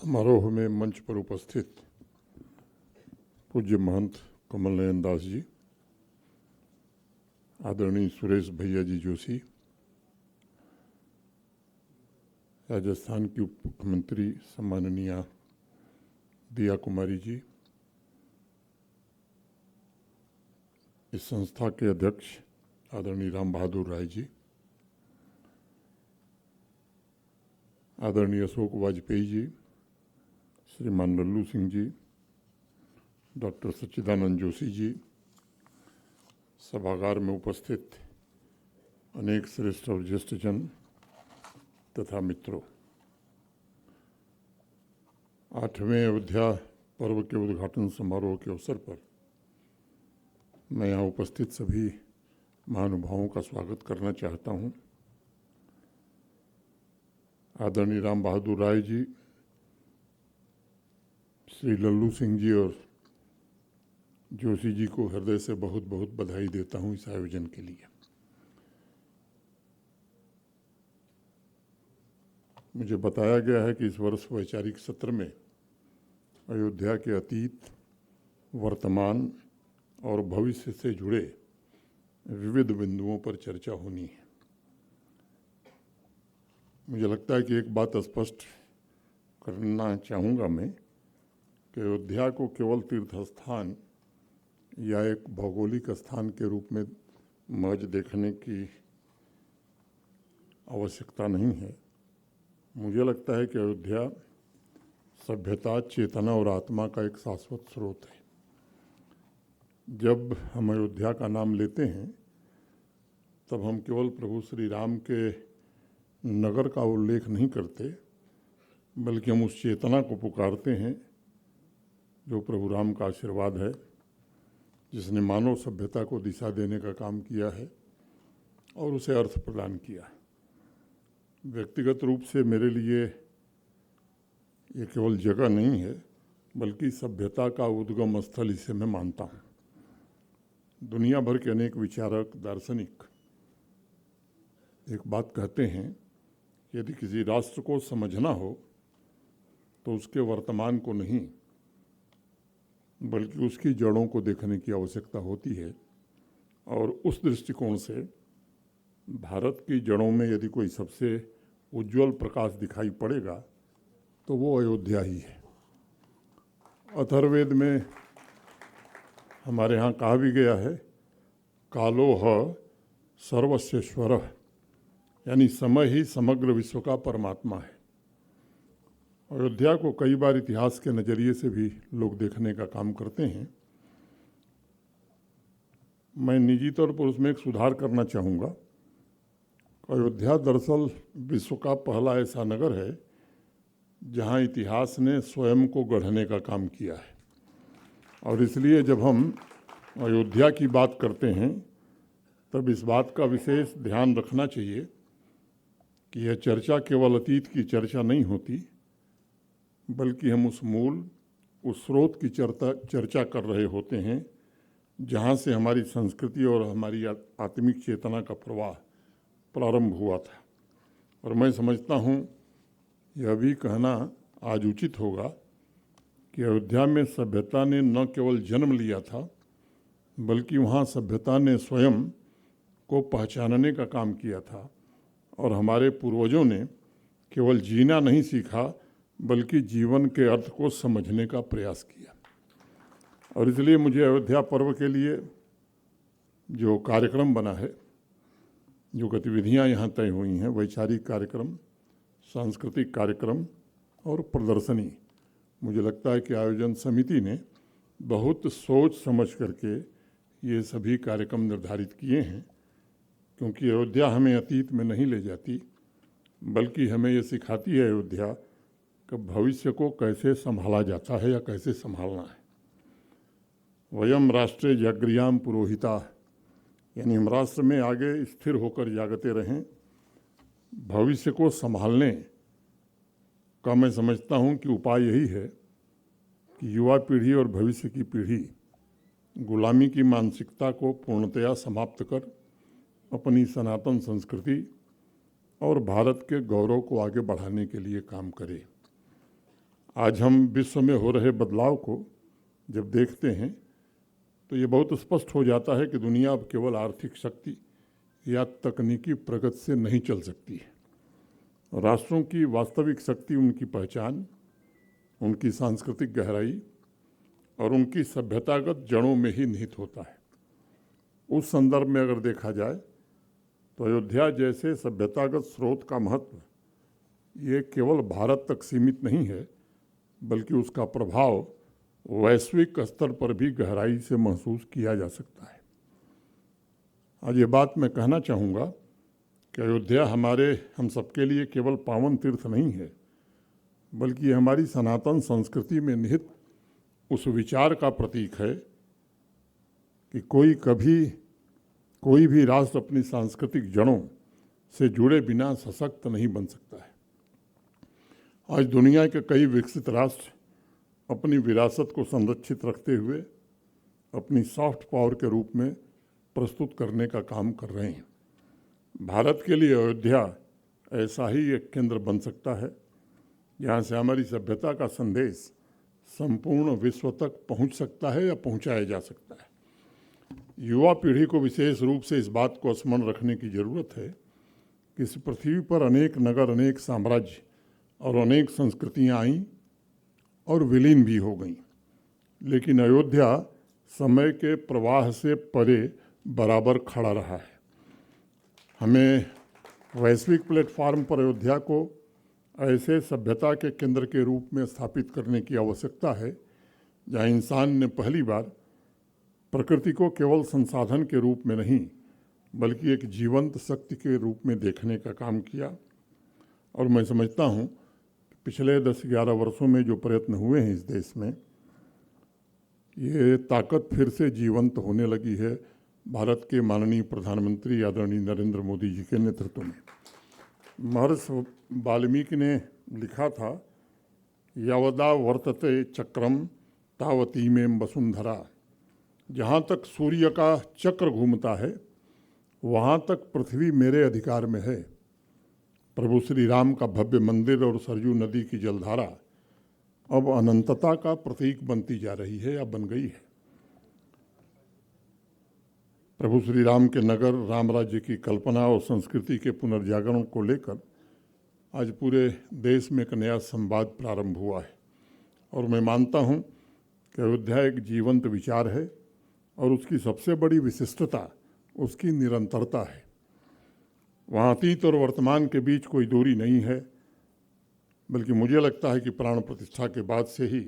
समारोह में मंच पर उपस्थित पूज्य महंत कमल नयन दास जी, आदरणीय सुरेश भैया जी जोशी, राजस्थान की उप मुख्यमंत्री सम्माननीय दिया कुमारी जी, इस संस्था के अध्यक्ष आदरणीय राम बहादुर राय जी, आदरणीय अशोक वाजपेयी जी, श्रीमान लल्लू सिंह जी, डॉक्टर सच्चिदानंद जोशी जी, सभागार में उपस्थित अनेक श्रेष्ठ और ज्येष्ठ जन तथा मित्रों, 8वें अयोध्या पर्व के उद्घाटन समारोह के अवसर पर मैं यहाँ उपस्थित सभी महानुभावों का स्वागत करना चाहता हूँ। आदरणीय राम बहादुर राय जी, श्री लल्लू सिंह जी और जोशी जी को हृदय से बहुत बहुत बधाई देता हूँ इस आयोजन के लिए। मुझे बताया गया है कि इस वर्ष वैचारिक सत्र में अयोध्या के अतीत, वर्तमान और भविष्य से जुड़े विविध बिंदुओं पर चर्चा होनी है। मुझे लगता है कि एक बात स्पष्ट करना चाहूँगा मैं कि अयोध्या को केवल तीर्थ स्थान या एक भौगोलिक स्थान के रूप में महज देखने की आवश्यकता नहीं है। मुझे लगता है कि अयोध्या सभ्यता, चेतना और आत्मा का एक शाश्वत स्रोत है। जब हम अयोध्या का नाम लेते हैं तब हम केवल प्रभु श्री राम के नगर का उल्लेख नहीं करते, बल्कि हम उस चेतना को पुकारते हैं जो प्रभु राम का आशीर्वाद है, जिसने मानव सभ्यता को दिशा देने का काम किया है और उसे अर्थ प्रदान किया। व्यक्तिगत रूप से मेरे लिए ये केवल जगह नहीं है, बल्कि सभ्यता का उद्गम स्थल इसे मैं मानता हूँ। दुनिया भर के अनेक विचारक, दार्शनिक एक बात कहते हैं, यदि किसी राष्ट्र को समझना हो तो उसके वर्तमान को नहीं, बल्कि उसकी जड़ों को देखने की आवश्यकता होती है। और उस दृष्टिकोण से भारत की जड़ों में यदि कोई सबसे उज्जवल प्रकाश दिखाई पड़ेगा तो वो अयोध्या ही है। अथर्ववेद में हमारे यहाँ कहा भी गया है, कालोह सर्वस्वेश्वरः, यानी समय ही समग्र विश्व का परमात्मा है। अयोध्या को कई बार इतिहास के नज़रिए से भी लोग देखने का काम करते हैं। मैं निजी तौर पर उसमें एक सुधार करना चाहूँगा। अयोध्या दरअसल विश्व का पहला ऐसा नगर है जहाँ इतिहास ने स्वयं को गढ़ने का काम किया है। और इसलिए जब हम अयोध्या की बात करते हैं तब इस बात का विशेष ध्यान रखना चाहिए कि यह चर्चा केवल अतीत की चर्चा नहीं होती, बल्कि हम उस मूल, उस स्रोत की चर्चा कर रहे होते हैं जहाँ से हमारी संस्कृति और हमारी आत्मिक चेतना का प्रवाह प्रारंभ हुआ था। और मैं समझता हूँ यह भी कहना आज उचित होगा कि अयोध्या में सभ्यता ने न केवल जन्म लिया था, बल्कि वहाँ सभ्यता ने स्वयं को पहचानने का काम किया था। और हमारे पूर्वजों ने केवल जीना नहीं सीखा, बल्कि जीवन के अर्थ को समझने का प्रयास किया। और इसलिए मुझे अयोध्या पर्व के लिए जो कार्यक्रम बना है, जो गतिविधियां यहाँ तय हुई हैं, वैचारिक कार्यक्रम, सांस्कृतिक कार्यक्रम और प्रदर्शनी, मुझे लगता है कि आयोजन समिति ने बहुत सोच समझ करके ये सभी कार्यक्रम निर्धारित किए हैं। क्योंकि अयोध्या हमें अतीत में नहीं ले जाती, बल्कि हमें ये सिखाती है अयोध्या कि भविष्य को कैसे संभाला जाता है या कैसे संभालना है। वयम राष्ट्रे जागृयाम पुरोहिता, यानी हम राष्ट्र में आगे स्थिर होकर जागते रहें। भविष्य को संभालने का मैं समझता हूँ कि उपाय यही है कि युवा पीढ़ी और भविष्य की पीढ़ी गुलामी की मानसिकता को पूर्णतया समाप्त कर अपनी सनातन संस्कृति और भारत के गौरव को आगे बढ़ाने के लिए काम करे। आज हम विश्व में हो रहे बदलाव को जब देखते हैं तो ये बहुत स्पष्ट हो जाता है कि दुनिया अब केवल आर्थिक शक्ति या तकनीकी प्रगति से नहीं चल सकती है। राष्ट्रों की वास्तविक शक्ति उनकी पहचान, उनकी सांस्कृतिक गहराई और उनकी सभ्यतागत जड़ों में ही निहित होता है। उस संदर्भ में अगर देखा जाए तो अयोध्या जैसे सभ्यतागत स्रोत का महत्व ये केवल भारत तक सीमित नहीं है, बल्कि उसका प्रभाव वैश्विक स्तर पर भी गहराई से महसूस किया जा सकता है। आज ये बात मैं कहना चाहूँगा कि अयोध्या हम सबके लिए केवल पावन तीर्थ नहीं है, बल्कि ये हमारी सनातन संस्कृति में निहित उस विचार का प्रतीक है कि कोई भी राष्ट्र अपनी सांस्कृतिक जड़ों से जुड़े बिना सशक्त नहीं बन सकता है। आज दुनिया के कई विकसित राष्ट्र अपनी विरासत को संरक्षित रखते हुए अपनी सॉफ्ट पावर के रूप में प्रस्तुत करने का काम कर रहे हैं। भारत के लिए अयोध्या ऐसा ही एक केंद्र बन सकता है जहाँ से हमारी सभ्यता का संदेश संपूर्ण विश्व तक पहुँच सकता है या पहुँचाया जा सकता है। युवा पीढ़ी को विशेष रूप से इस बात को स्मरण रखने की ज़रूरत है कि इस पृथ्वी पर अनेक नगर, अनेक साम्राज्य और अनेक संस्कृतियाँ आईं और विलीन भी हो गईं, लेकिन अयोध्या समय के प्रवाह से परे बराबर खड़ा रहा है। हमें वैश्विक प्लेटफॉर्म पर अयोध्या को ऐसे सभ्यता के केंद्र के रूप में स्थापित करने की आवश्यकता है जहाँ इंसान ने पहली बार प्रकृति को केवल संसाधन के रूप में नहीं, बल्कि एक जीवंत शक्ति के रूप में देखने का काम किया। और मैं समझता हूँ कि पिछले 10-11 वर्षों में जो प्रयत्न हुए हैं इस देश में, ये ताकत फिर से जीवंत होने लगी है भारत के माननीय प्रधानमंत्री आदरणीय नरेंद्र मोदी जी के नेतृत्व में। महर्षि वाल्मीकि ने लिखा था, यावदा वर्तते चक्रम तावती में वसुंधरा। जहाँ तक सूर्य का चक्र घूमता है वहाँ तक पृथ्वी मेरे अधिकार में है। प्रभु श्री राम का भव्य मंदिर और सरयू नदी की जलधारा अब अनंतता का प्रतीक बनती जा रही है या बन गई है। प्रभु श्री राम के नगर, राम राज्य की कल्पना और संस्कृति के पुनर्जागरण को लेकर आज पूरे देश में एक नया संवाद प्रारंभ हुआ है और मैं मानता हूँ कि अयोध्या एक जीवंत विचार है और उसकी सबसे बड़ी विशिष्टता उसकी निरंतरता है। वहाँ अतीत और वर्तमान के बीच कोई दूरी नहीं है, बल्कि मुझे लगता है कि प्राण प्रतिष्ठा के बाद से ही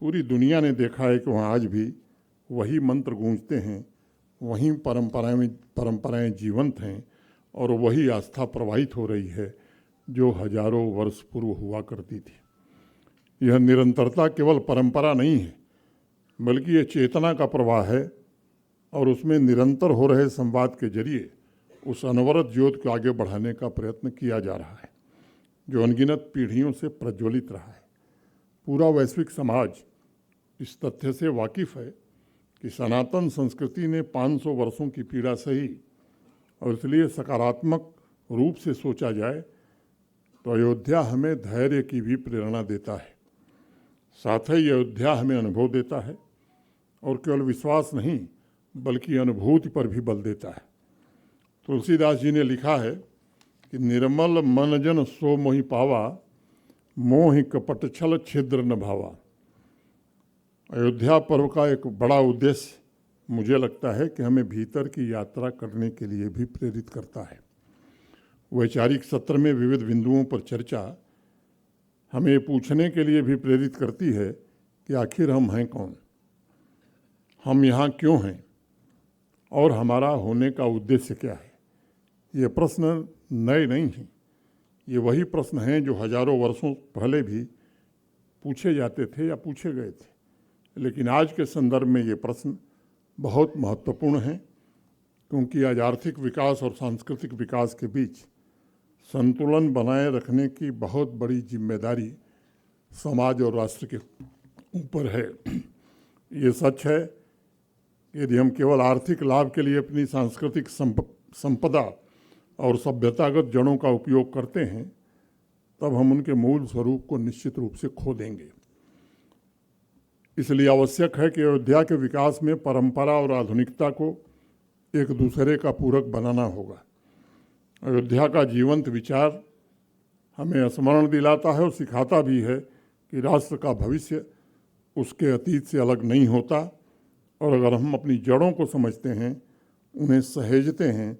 पूरी दुनिया ने देखा है कि वहाँ आज भी वही मंत्र गूंजते हैं, वही परंपराएं जीवंत हैं और वही आस्था प्रवाहित हो रही है जो हजारों वर्ष पूर्व हुआ करती थी। यह निरंतरता केवल परंपरा नहीं है, बल्कि ये चेतना का प्रवाह है और उसमें निरंतर हो रहे संवाद के जरिए उस अनवरत ज्योत को आगे बढ़ाने का प्रयत्न किया जा रहा है जो अनगिनत पीढ़ियों से प्रज्वलित रहा है। पूरा वैश्विक समाज इस तथ्य से वाकिफ़ है कि सनातन संस्कृति ने 500 वर्षों की पीड़ा सही और इसलिए सकारात्मक रूप से सोचा जाए तो अयोध्या हमें धैर्य की भी प्रेरणा देता है। साथ ही अयोध्या हमें अनुभव देता है और केवल विश्वास नहीं बल्कि अनुभूति पर भी बल देता है। तुलसीदास जी ने लिखा है कि निर्मल मन जन सो मोहि पावा, मोहि कपट छल छिद्र न भावा। अयोध्या पर्व का एक बड़ा उद्देश्य मुझे लगता है कि हमें भीतर की यात्रा करने के लिए भी प्रेरित करता है। वैचारिक सत्र में विविध बिंदुओं पर चर्चा हमें ये पूछने के लिए भी प्रेरित करती है कि आखिर हम हैं कौन, हम यहाँ क्यों हैं और हमारा होने का उद्देश्य क्या है। ये प्रश्न नए नहीं हैं, ये वही प्रश्न हैं जो हजारों वर्षों पहले भी पूछे जाते थे या पूछे गए थे, लेकिन आज के संदर्भ में ये प्रश्न बहुत महत्वपूर्ण हैं क्योंकि आज आर्थिक विकास और सांस्कृतिक विकास के बीच संतुलन बनाए रखने की बहुत बड़ी जिम्मेदारी समाज और राष्ट्र के ऊपर है। ये सच है यदि हम केवल आर्थिक लाभ के लिए अपनी सांस्कृतिक संपदा और सभ्यतागत जड़ों का उपयोग करते हैं तब हम उनके मूल स्वरूप को निश्चित रूप से खो देंगे। इसलिए आवश्यक है कि अयोध्या के विकास में परंपरा और आधुनिकता को एक दूसरे का पूरक बनाना होगा। अयोध्या का जीवंत विचार हमें स्मरण दिलाता है और सिखाता भी है कि राष्ट्र का भविष्य उसके अतीत से अलग नहीं होता, और अगर हम अपनी जड़ों को समझते हैं, उन्हें सहेजते हैं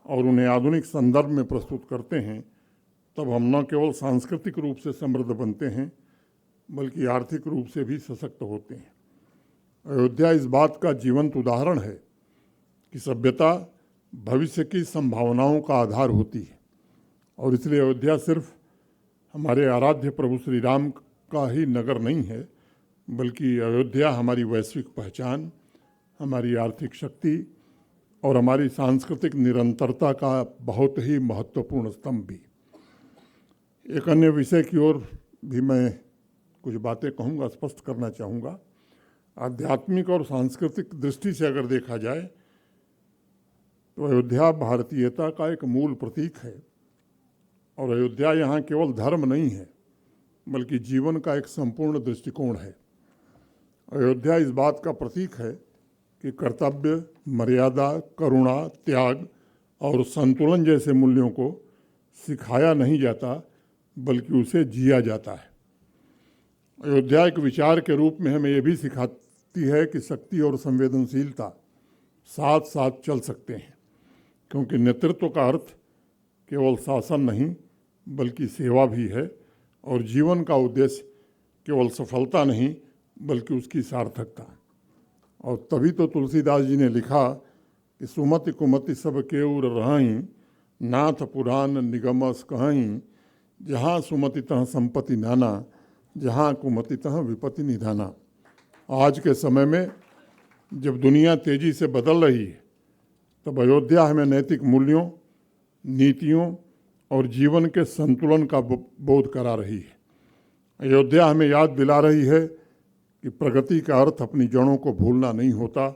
और उन्हें आधुनिक संदर्भ में प्रस्तुत करते हैं, तब हम न केवल सांस्कृतिक रूप से समृद्ध बनते हैं बल्कि आर्थिक रूप से भी सशक्त होते हैं। अयोध्या इस बात का जीवंत उदाहरण है कि सभ्यता भविष्य की संभावनाओं का आधार होती है, और इसलिए अयोध्या सिर्फ हमारे आराध्य प्रभु श्री राम का ही नगर नहीं है, बल्कि अयोध्या हमारी वैश्विक पहचान, हमारी आर्थिक शक्ति और हमारी सांस्कृतिक निरंतरता का बहुत ही महत्वपूर्ण स्तंभ भी। एक अन्य विषय की ओर भी मैं कुछ बातें कहूँगा, स्पष्ट करना चाहूँगा। आध्यात्मिक और सांस्कृतिक दृष्टि से अगर देखा जाए तो अयोध्या भारतीयता का एक मूल प्रतीक है, और अयोध्या यहाँ केवल धर्म नहीं है बल्कि जीवन का एक संपूर्ण दृष्टिकोण है। अयोध्या इस बात का प्रतीक है कि कर्तव्य, मर्यादा, करुणा, त्याग और संतुलन जैसे मूल्यों को सिखाया नहीं जाता बल्कि उसे जिया जाता है। अयोध्या एक विचार के रूप में हमें यह भी सिखाती है कि शक्ति और संवेदनशीलता साथ साथ चल सकते हैं, क्योंकि नेतृत्व का अर्थ केवल शासन नहीं बल्कि सेवा भी है, और जीवन का उद्देश्य केवल सफलता नहीं बल्कि उसकी सार्थकता। और तभी तो तुलसीदास जी ने लिखा कि सुमति कुमति सब केउर रहाई, नाथ पुराण निगमस कहाई, जहाँ सुमति तहाँ संपत्ति नाना, जहाँ कुमति तहाँ विपत्ति निधाना। आज के समय में जब दुनिया तेजी से बदल रही है, तब अयोध्या हमें नैतिक मूल्यों, नीतियों और जीवन के संतुलन का बोध करा रही है। अयोध्या हमें याद दिला रही है कि प्रगति का अर्थ अपनी जड़ों को भूलना नहीं होता।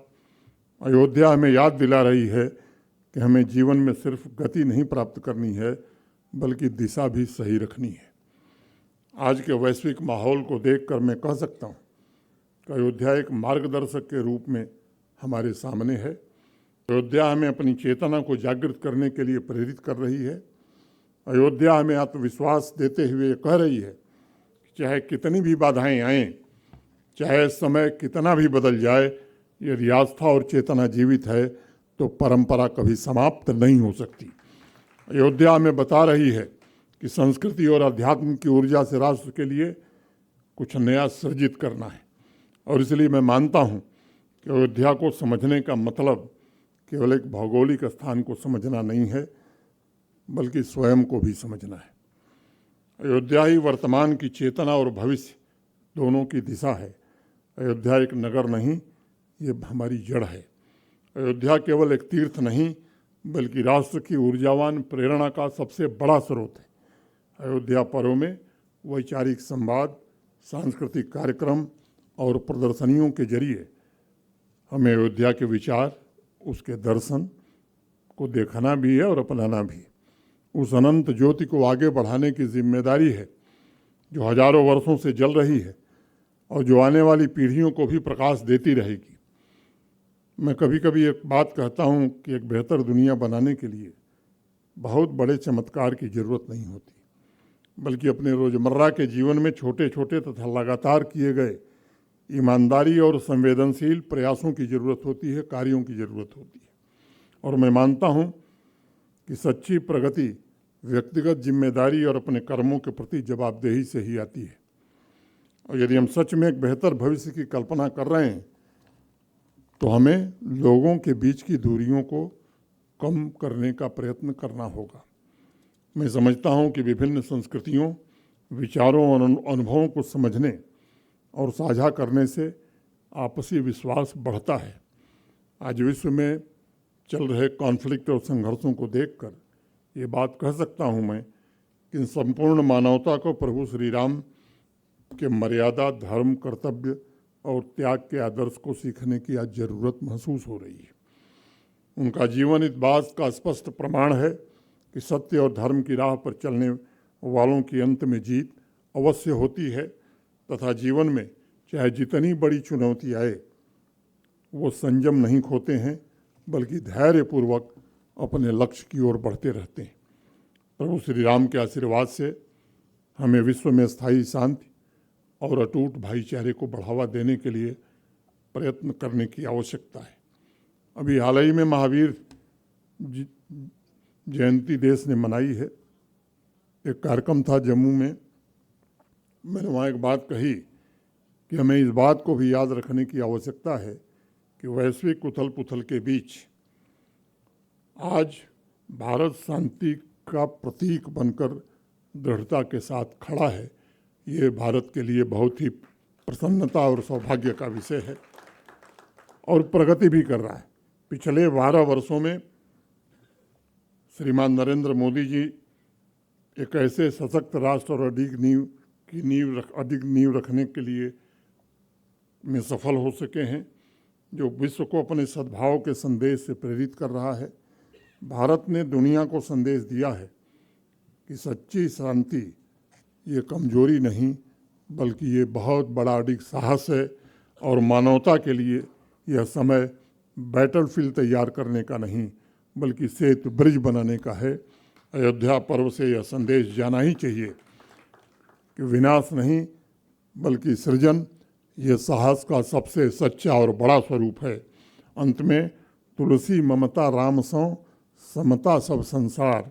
अयोध्या हमें याद दिला रही है कि हमें जीवन में सिर्फ गति नहीं प्राप्त करनी है बल्कि दिशा भी सही रखनी है। आज के वैश्विक माहौल को देखकर मैं कह सकता हूँ कि अयोध्या एक मार्गदर्शक के रूप में हमारे सामने है। अयोध्या हमें अपनी चेतना को जागृत करने के लिए प्रेरित कर रही है। अयोध्या हमें आत्मविश्वास देते हुए कह रही है कि चाहे कितनी भी बाधाएं आएं, चाहे समय कितना भी बदल जाए, यदि आस्था और चेतना जीवित है तो परंपरा कभी समाप्त नहीं हो सकती। अयोध्या हमें बता रही है कि संस्कृति और अध्यात्म की ऊर्जा से राष्ट्र के लिए कुछ नया सृजित करना है, और इसलिए मैं मानता हूँ कि अयोध्या को समझने का मतलब केवल एक भौगोलिक स्थान को समझना नहीं है बल्कि स्वयं को भी समझना है। अयोध्या ही वर्तमान की चेतना और भविष्य दोनों की दिशा है। अयोध्या एक नगर नहीं, ये हमारी जड़ है। अयोध्या केवल एक तीर्थ नहीं बल्कि राष्ट्र की ऊर्जावान प्रेरणा का सबसे बड़ा स्रोत है। अयोध्या पर्व में वैचारिक संवाद, सांस्कृतिक कार्यक्रम और प्रदर्शनियों के जरिए हमें अयोध्या के विचार, उसके दर्शन को देखना भी है और अपनाना भी। उस अनंत ज्योति को आगे बढ़ाने की जिम्मेदारी है जो हजारों वर्षों से जल रही है और जो आने वाली पीढ़ियों को भी प्रकाश देती रहेगी। मैं कभी कभी एक बात कहता हूँ कि एक बेहतर दुनिया बनाने के लिए बहुत बड़े चमत्कार की ज़रूरत नहीं होती, बल्कि अपने रोज़मर्रा के जीवन में छोटे छोटे तथा लगातार किए गए ईमानदारी और संवेदनशील प्रयासों की ज़रूरत होती है, कार्यों की ज़रूरत होती है। और मैं मानता हूँ कि सच्ची प्रगति व्यक्तिगत जिम्मेदारी और अपने कर्मों के प्रति जवाबदेही से ही आती है। और यदि हम सच में एक बेहतर भविष्य की कल्पना कर रहे हैं तो हमें लोगों के बीच की दूरियों को कम करने का प्रयत्न करना होगा। मैं समझता हूँ कि विभिन्न संस्कृतियों, विचारों और अनुभवों को समझने और साझा करने से आपसी विश्वास बढ़ता है। आज विश्व में चल रहे कॉन्फ्लिक्ट और संघर्षों को देखकर ये बात कह सकता हूँ मैं कि संपूर्ण मानवता को प्रभु श्री राम के मर्यादा, धर्म, कर्तव्य और त्याग के आदर्श को सीखने की आज ज़रूरत महसूस हो रही है। उनका जीवन इस बात का स्पष्ट प्रमाण है कि सत्य और धर्म की राह पर चलने वालों की अंत में जीत अवश्य होती है तथा जीवन में चाहे जितनी बड़ी चुनौती आए वो संयम नहीं खोते हैं बल्कि धैर्यपूर्वक अपने लक्ष्य की ओर बढ़ते रहते हैं। प्रभु श्री राम के आशीर्वाद से हमें विश्व में स्थायी शांति और अटूट भाईचारे को बढ़ावा देने के लिए प्रयत्न करने की आवश्यकता है। अभी हाल ही में महावीर जयंती देश ने मनाई है। एक कार्यक्रम था जम्मू में, मैंने वहाँ एक बात कही कि हमें इस बात को भी याद रखने की आवश्यकता है कि वैश्विक उथल पुथल के बीच आज भारत शांति का प्रतीक बनकर दृढ़ता के साथ खड़ा है। ये भारत के लिए बहुत ही प्रसन्नता और सौभाग्य का विषय है और प्रगति भी कर रहा है। पिछले 12 वर्षों में श्रीमान नरेंद्र मोदी जी एक ऐसे सशक्त राष्ट्र और अधिक नींव रखने के लिए में सफल हो सके हैं जो विश्व को अपने सद्भाव के संदेश से प्रेरित कर रहा है। भारत ने दुनिया को संदेश दिया है कि सच्ची शांति ये कमजोरी नहीं बल्कि ये बहुत बड़ा अधिक साहस है और मानवता के लिए यह समय बैटलफील्ड तैयार करने का नहीं बल्कि सेतु ब्रिज बनाने का है। अयोध्या पर्व से यह संदेश जाना ही चाहिए कि विनाश नहीं बल्कि सृजन ये साहस का सबसे सच्चा और बड़ा स्वरूप है। अंत में तुलसी ममता राम सौ समता सब संसार,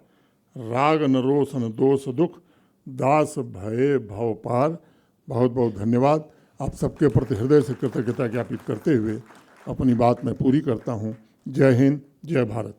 राग न रोष न दोष दुख, दास भय भव पार। बहुत बहुत धन्यवाद। आप सबके प्रति हृदय से कृतज्ञता ज्ञापित करते हुए अपनी बात मैं पूरी करता हूँ। जय हिंद, जय भारत।